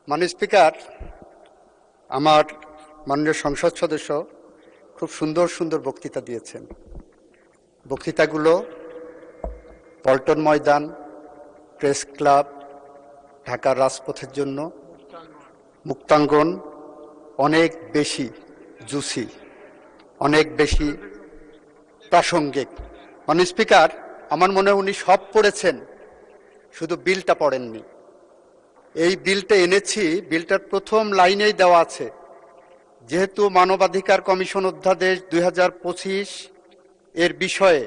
মাননীয় স্পিকার, আমার মাননীয় সংসদ সদস্য খুব সুন্দর সুন্দর বক্তৃতা দিয়েছেন। বক্তৃতাগুলো পল্টন ময়দান, প্রেস ক্লাব, ঢাকার রাজপথের জন্য, মুক্তাঙ্গন অনেক বেশি জুসি, অনেক বেশি প্রাসঙ্গিক। মাননীয় স্পিকার, আমার মনে হয় উনি সব পড়েছেন, শুধু বিলটা পড়েননি। এই বিলটা এনেছি, বিলটার প্রথম লাইনেই দেওয়া আছে, যেহেতু মানবাধিকার কমিশন অধ্যাদেশ 2025 এর বিষয়ে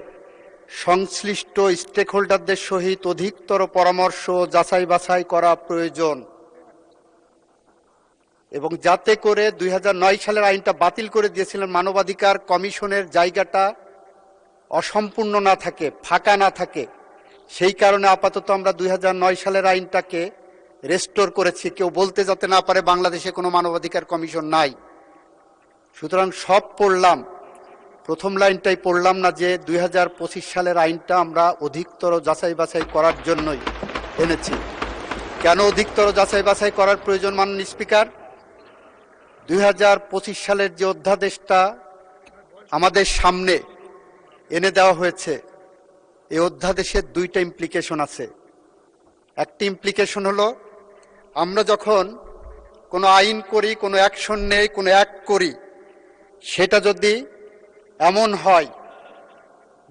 সংশ্লিষ্ট স্টেকহোল্ডারদের সহিত অধিকতর পরামর্শ যাচাই বাছাই করা প্রয়োজন, এবং যাতে করে 2009 সালের আইনটা বাতিল করে দিয়েছিলেন, মানবাধিকার কমিশনের জায়গাটা অসম্পূর্ণ না থাকে, ফাঁকা না থাকে, সেই কারণে আপাতত আমরা 2009 সালের আইনটাকে রেস্টোর করেছি, কেউ বলতে যাতে না পারে বাংলাদেশে কোনো মানবাধিকার কমিশন নাই। সুতরাং সব পড়লাম, প্রথম লাইনটাই পড়লাম না, যে 2025 সালের আইনটা আমরা অধিকতর যাচাই বাছাই করার জন্যই এনেছি। কেন অধিকতর যাচাই বাছাই করার প্রয়োজন মাননীয় স্পিকার? 2025 সালের যে অধ্যাদেশটা আমাদের সামনে এনে দেওয়া হয়েছে, এই অধ্যাদেশের দুইটা ইমপ্লিকেশন আছে। একটি ইমপ্লিকেশন হলো, আমরা যখন কোনো আইন করি, কোনো অ্যাকশন নেই, কোনো অ্যাক্ট করি, সেটা যদি এমন হয়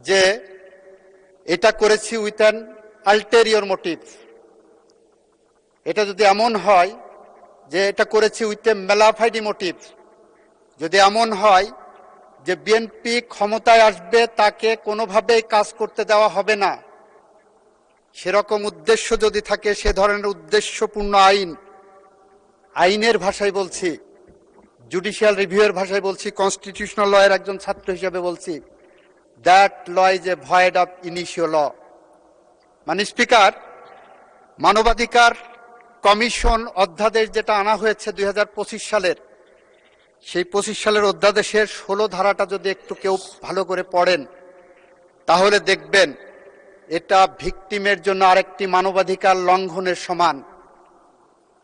যে এটা করেছি উইথ অ্যান আলটেরিয়র মোটিভ, এটা যদি এমন হয় যে এটা করেছি উইথ এ ম্যালাফাইডি মোটিভ, যদি এমন হয় যে বিএনপি ক্ষমতায় আসবে, তাকে কোনোভাবেই কাজ করতে দেওয়া হবে না, সেরকম উদ্দেশ্য যদি থাকে, সে ধরনের উদ্দেশ্যপূর্ণ আইন, আইনের ভাষায় বলছি, জুডিশিয়াল রিভিউয়ের ভাষায় বলছি, কনস্টিটিউশনাল লয়ের একজন ছাত্র হিসেবে বলছি, that law is a void of initio law. মানে স্পিকার, মানবাধিকার কমিশন অধ্যাদেশ যেটা আনা হয়েছে 2025 সালের, সেই 25 সালের অধ্যাদেশের 16 ধারাটা যদি একটু কেউ ভালো করে পড়েন, তাহলে দেখবেন এটা ভিকটিমের জন্য আরেকটি মানবাধিকার লঙ্ঘনের সমান।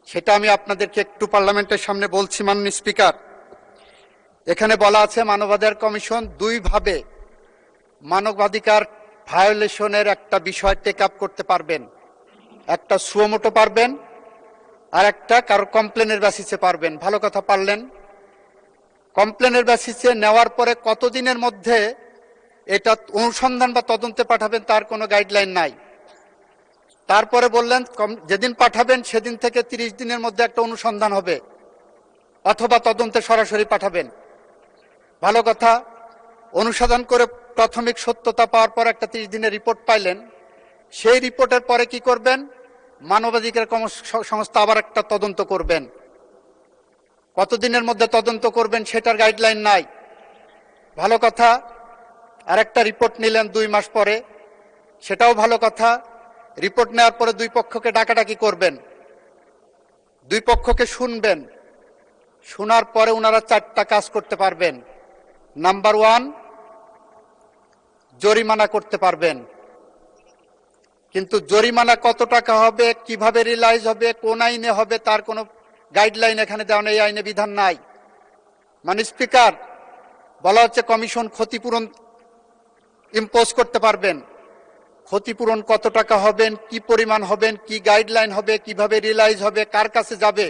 সেটা আমি আপনাদেরকে একটু পার্লামেন্টের সামনে বলছি। মাননীয় স্পিকার, এখানে বলা আছে মানবাধিকার কমিশন দুইভাবে মানবাধিকার ভায়োলেশনের একটা বিষয় টেক আপ করতে পারবেন। একটা সুমোটো পারবেন, আর একটা কারো কমপ্লেনের বেসিসে পারবেন। ভালো কথা পারলেন। কমপ্লেনের বেসিসে নেওয়ার পরে কতদিনের মধ্যে এটা অনুসন্ধান বা তদন্তে পাঠাবেন তার কোনো গাইডলাইন নাই। তারপরে বললেন যেদিন পাঠাবেন সেদিন থেকে 30 দিনের মধ্যে একটা অনুসন্ধান হবে, অথবা তদন্তে সরাসরি পাঠাবেন। ভালো কথা, অনুসন্ধান করে প্রাথমিক সত্যতা পাওয়ার পর একটা 30 দিনের রিপোর্ট পাইলেন। সেই রিপোর্টের পরে কি করবেন? মানবাধিকার সংস্থা আবার একটা তদন্ত করবেন। কতদিনের মধ্যে তদন্ত করবেন সেটার গাইডলাইন নাই। ভালো কথা, আর একটা রিপোর্ট নিলেন 2 মাস পরে, সেটাও ভালো কথা। রিপোর্ট নেওয়ার পরে দুই পক্ষকে ডাকাডাকি করবেন, দুই পক্ষকে শুনবেন। শোনার পরে ওনারা 4টা কাজ করতে পারবেন। নাম্বার 1, জরিমানা করতে পারবেন। কিন্তু জরিমানা কত টাকা হবে, কিভাবে রিলাইজ হবে, কোন আইনে হবে, তার কোনো গাইডলাইন এখানে দেওয়া নেই, আইনে বিধান নাই। মানে স্পিকার, বলা হচ্ছে কমিশন ক্ষতিপূরণ ইম্পোজ করতে পারবেন। ক্ষতিপূরণ কত টাকা হবেন, কি পরিমাণ হবেন, কি গাইডলাইন হবে, কিভাবে রিলাইজ হবে, কার কাছে যাবে,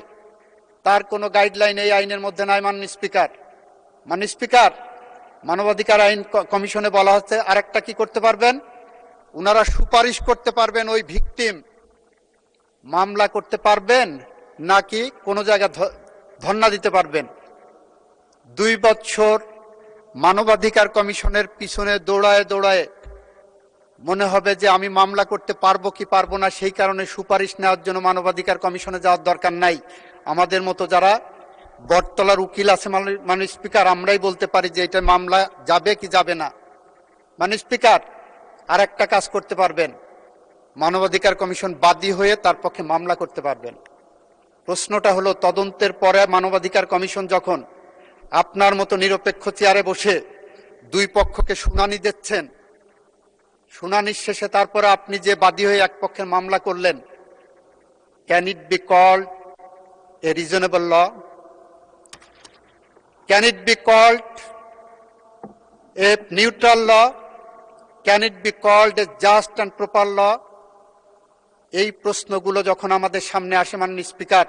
তার কোনো গাইডলাইন এই আইনের মধ্যে নাই। মাননীয় স্পিকার, মাননীয় স্পিকার, মানবাধিকার আইন কমিশনে বলা হচ্ছে আরেকটা কি করতে পারবেন, ওনারা সুপারিশ করতে পারবেন ওই ভিকটিম মামলা করতে পারবেন নাকি কোনো জায়গায় ধর্ণা দিতে পারবেন। 2 বছর মানবাধিকার কমিশনের পিছনে দৌড়ায় দৌড়ায় মনে হবে যে আমি মামলা করতে পারবো কি পারবো না, সেই কারণে সুপারিশ নেওয়ার জন্য মানবাধিকার কমিশনে যাওয়ার দরকার নাই। আমাদের মতো যারা বটতলার উকিল আছে মাননীয় স্পিকার, আমরাই বলতে পারি যে এটা মামলা যাবে কি যাবে না। মাননীয় স্পিকার, আর একটা কাজ করতে পারবেন, মানবাধিকার কমিশন বাদী হয়ে তার পক্ষে মামলা করতে পারবেন। প্রশ্নটা হলো, তদন্তের পরে মানবাধিকার কমিশন যখন আপনার মতো নিরপেক্ষ চেয়ারে বসে দুই পক্ষকে শুনানি দিচ্ছেন, শুনানির শেষে তারপরে আপনি যে বাদী হয়ে এক পক্ষের মামলা করলেন, can it be called a reasonable law? Can it be called a neutral law? Can it be called a just and proper law? এই প্রশ্নগুলো যখন আমাদের সামনে আসে মাননীয় স্পিকার,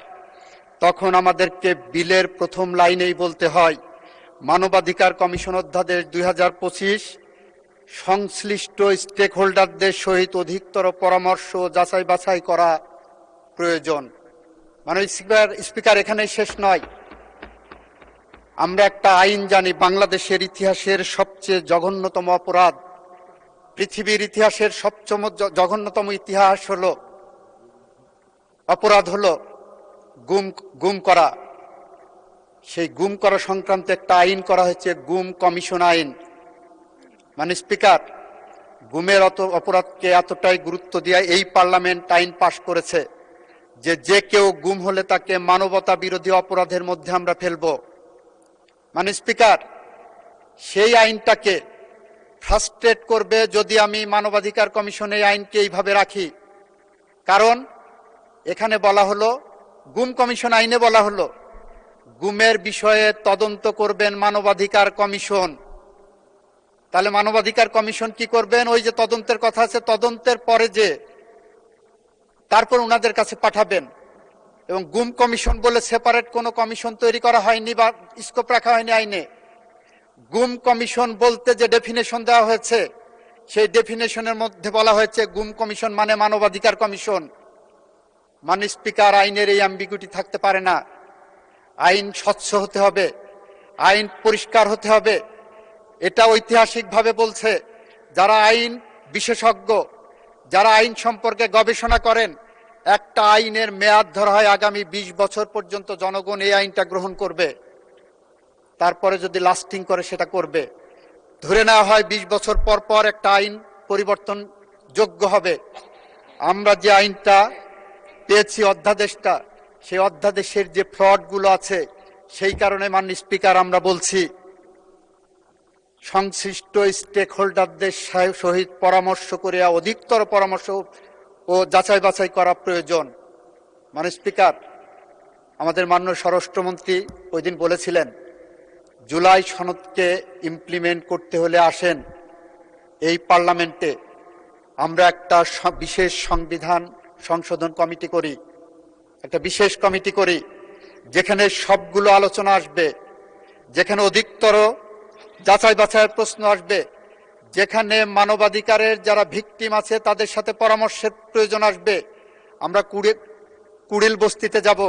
তখন আমাদেরকে বিলের প্রথম লাইনেই বলতে হয় মানবাধিকার কমিশন অধ্যাদেশ 2025 সংশ্লিষ্ট স্টেক হোল্ডারদের সহিত অধিকতর পরামর্শ যাচাই বাছাই করা প্রয়োজন। মাননীয় স্পিকার, এখানেই শেষ নয়। আমরা একটা আইন জানি, বাংলাদেশের ইতিহাসের সবচেয়ে জঘন্যতম অপরাধ, পৃথিবীর ইতিহাসের সবচেয়ে জঘন্যতম ইতিহাস হলো অপরাধ হলো গুম করা। সেই গুম করা সংক্রান্ত একটা আইন করা হয়েছে, গুম কমিশন আইন। মাননীয় স্পিকার, গুমের অপরাধকে এতটাই গুরুত্ব দিয়ে এই পার্লামেন্ট আইন পাশ করেছে যে কেউ গুম হলে তাকে মানবতা বিরোধী অপরাধের মধ্যে আমরা ফেলব। মাননীয় স্পিকার, সেই আইনটাকে ফ্রাস্ট্রেট করবে যদি আমি মানবাধিকার কমিশনে এই আইনকে এইভাবে রাখি। কারণ এখানে বলা হলো, গুম কমিশন আইনে বলা হলো গুমের বিষয়ে তদন্ত করবেন মানবাধিকার কমিশন। তাহলে মানবাধিকার কমিশন কি করবেন? ওই যে তদন্তের কথা আছে, তদন্তের পরে যে তারপর ওনাদের কাছে পাঠাবেন। এবং গুম কমিশন বলে সেপারেট কোনো কমিশন তৈরি করা হয়নি বা স্কোপ রাখা হয়নি আইনে। গুম কমিশন বলতে যে ডেফিনেশন দেওয়া হয়েছে, সেই ডেফিনেশনের মধ্যে বলা হয়েছে গুম কমিশন মানে মানবাধিকার কমিশন। মাননীয় স্পিকার, আইনের এই অ্যাম্বিগুইটি থাকতে পারে না। আইন স্বচ্ছ হতে হবে, আইন পরিষ্কার হতে হবে। এটা ঐতিহাসিকভাবে বলছে যারা আইন বিশেষজ্ঞ, যারা আইন সম্পর্কে গবেষণা করেন, একটা আইনের মেয়াদ ধরা হয় আগামী 20 বছর পর্যন্ত জনগণ এই আইনটা গ্রহণ করবে। তারপরে যদি লাস্টিং করে সেটা করবে। ধরে নেওয়া হয় 20 বছর পর পর একটা আইন পরিবর্তন যোগ্য হবে। আমরা যে আইনটা পেয়েছি, অধ্যাদেশটা, সেই অধ্যাদেশের যে ফ্লডগুলো আছে, সেই কারণে মাননীয় স্পিকার আমরা বলছি সংশ্লিষ্ট স্টেক হোল্ডারদের সহিত পরামর্শ করে অধিকতর পরামর্শ ও যাচাই বাছাই করা প্রয়োজন। মাননীয় স্পিকার, আমাদের মাননীয় স্বরাষ্ট্রমন্ত্রী ওই দিন বলেছিলেন জুলাই সনদকে ইমপ্লিমেন্ট করতে হলে আসেন এই পার্লামেন্টে আমরা একটা বিশেষ সংবিধান সংশোধন কমিটি করি, একটা বিশেষ কমিটি করি, যেখানে সবগুলো আলোচনা আসবে, যেখানে অধিকতর যাচাই বাছাইয়ের প্রশ্ন আসবে, যেখানে মানবাধিকারের যারা ভিকটিম আছে তাদের সাথে পরামর্শের প্রয়োজন আসবে। আমরা কুড়িল বস্তিতে যাব,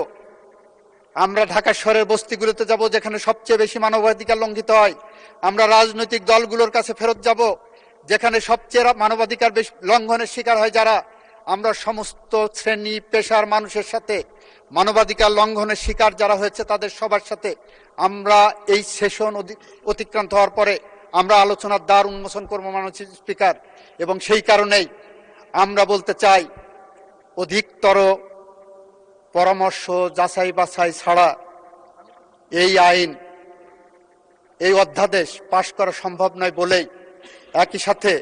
আমরা ঢাকা শহরের বস্তিগুলোতে যাব যেখানে সবচেয়ে বেশি মানবাধিকার লঙ্ঘিত হয়। আমরা রাজনৈতিক দলগুলোর কাছে ফেরত যাব যেখানে সবচেয়ে মানবাধিকার লঙ্ঘনের শিকার হয় যারা। আমরা সমস্ত শ্রেণী পেশার মানুষের সাথে মানবাধিকার লঙ্ঘনের শিকার যারা হয়েছে তাদের সবার সাথে আমরা এই সেশন অতিক্রান্ত হওয়ার পরে আমরা আলোচনার দ্বার উন্মোচন করব মাননীয় স্পিকার। এবং সেই কারণেই আমরা বলতে চাই অধিকতর পরামর্শ যাচাই বাছাই ছাড়া এই আইন, এই অধ্যাদেশ পাশ করা সম্ভব নয় বলেই একই সাথে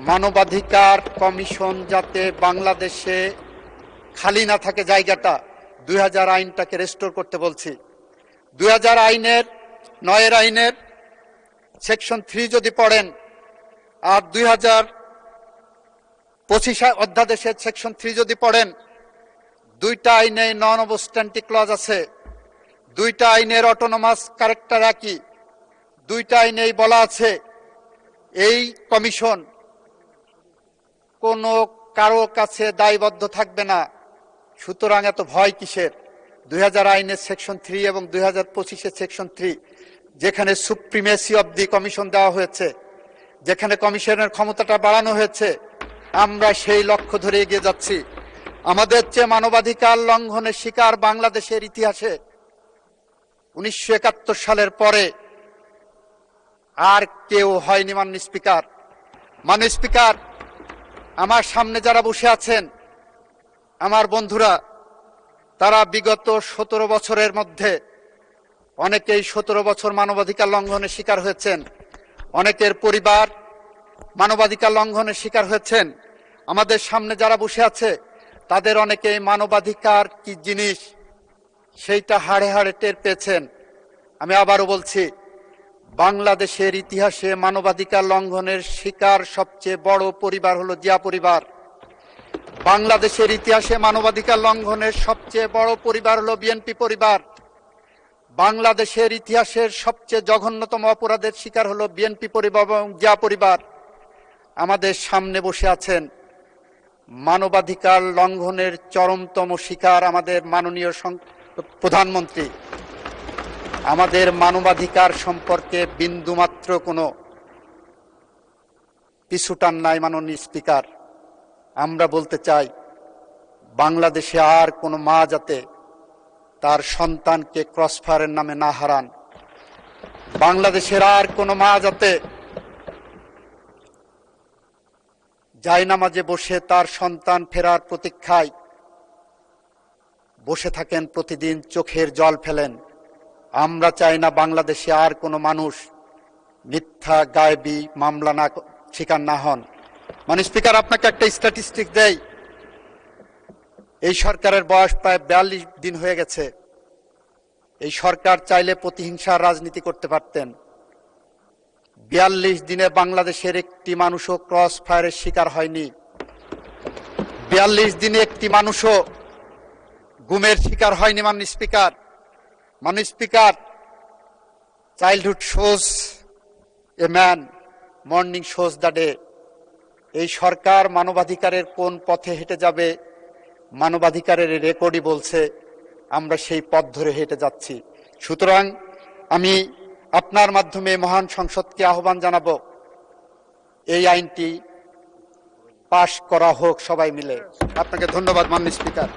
মানবাধিকার কমিশন যাতে বাংলাদেশে খালি না থাকে জায়গাটা, 2000 আইনটাকে রেস্টোর করতে বলছি। 2000 আইনের 9 আইনের সেকশন 3 যদি পড়েন আর 2025 অধ্যাদেশের সেকশন 3 যদি পড়েন, দুইটা আইনে নন অবস্ট্যান্টিক ক্লজ আছে, দুইটা আইনের অটোনমাস ক্যারেক্টার একই, দুইটা আইনেই বলা আছে এই কমিশন কোনো কারো কাছে দায়বদ্ধ থাকবে না। সুতরাং এত ভয় কিসের? 2000 আইনের সেকশন 3 এবং 2025 সেকশন 3 যেখানে সুপ্রিমেসি অব দি কমিশন দেওয়া হয়েছে, যেখানে কমিশনের ক্ষমতাটা বাড়ানো হয়েছে, আমরা সেই লক্ষ্য ধরে এগিয়ে যাচ্ছি। আমাদের চেয়ে মানবাধিকার লঙ্ঘনের শিকার বাংলাদেশের ইতিহাসে 1971 সালের পরে আর কেউ হয়নি। মাননীয় স্পিকার, মাননীয় স্পিকার, আমার সামনে যারা বসে আছেন আমার বন্ধুরা, তারা বিগত 17 বছরের মধ্যে অনেকেই 17 বছর মানবাধিকার লঙ্ঘনের শিকার হয়েছেন, অনেকের পরিবার মানবাধিকার লঙ্ঘনের শিকার হয়েছেন। আমাদের সামনে যারা বসে আছে তাদের অনেকেই মানবাধিকার কি জিনিস সেইটা হাড়ে হাড়ে টের পেয়েছেন। আমি আবারও বলছি, বাংলাদেশের ইতিহাসে মানবাধিকার লঙ্ঘনের শিকার সবচেয়ে বড় পরিবার হলো জিয়া পরিবার। বাংলাদেশের ইতিহাসে মানবাধিকার লঙ্ঘনের সবচেয়ে বড় পরিবার হলো বিএনপি পরিবার। বাংলাদেশের ইতিহাসের সবচেয়ে জঘন্যতম অপরাধের শিকার হলো বিএনপি পরিবার এবং জিয়া পরিবার। আমাদের সামনে বসে আছেন মানবাধিকার লঙ্ঘনের চরমতম শিকার আমাদের মাননীয় প্রধানমন্ত্রী। আমাদের মানবাধিকার সম্পর্কে বিন্দুমাত্র কোনো পিছুটান নাই মাননীয় স্পিকার। আমরা বলতে চাই, বাংলাদেশে আর কোনো মা যাতে তার সন্তানকে ক্রসফায়ারের নামে না হারান, বাংলাদেশের আর কোনো মা যাতে জায়নামাজে বসে তার সন্তান ফেরার প্রতীক্ষায় বসে থাকেন, প্রতিদিন চোখের জল ফেলেন। আমরা চাই না বাংলাদেশে আর কোনো মানুষ মিথ্যা গায়েবী মামলা না শিকার না হন। মানে স্পিকার, আপনাকে একটা স্ট্যাটিস্টিক দেই, এই সরকারের বয়স প্রায় 42 দিন হয়ে গেছে। এই সরকার চাইলে প্রতিহিংসার রাজনীতি করতে পারতেন। 42 দিনে বাংলাদেশের একটি মানুষও ক্রস ফায়ারের শিকার হয়নি। 42 দিনে একটি মানুষও গুমের শিকার হয়নি। মাননীয় speaker, childhood shows a man, morning shows the day. এই সরকার মানবাধিকারের কোন পথে হেঁটে যাবে, মানবাধিকারের রেকর্ডই বলছে আমরা সেই পথ ধরে হেঁটে যাচ্ছি। সুতরাং আমি আপনার মাধ্যমে মহান সংসদকে আহ্বান জানাবো, এই আইনটি পাশ করা হোক সবাই মিলে। আপনাকে ধন্যবাদ মাননীয় স্পিকার।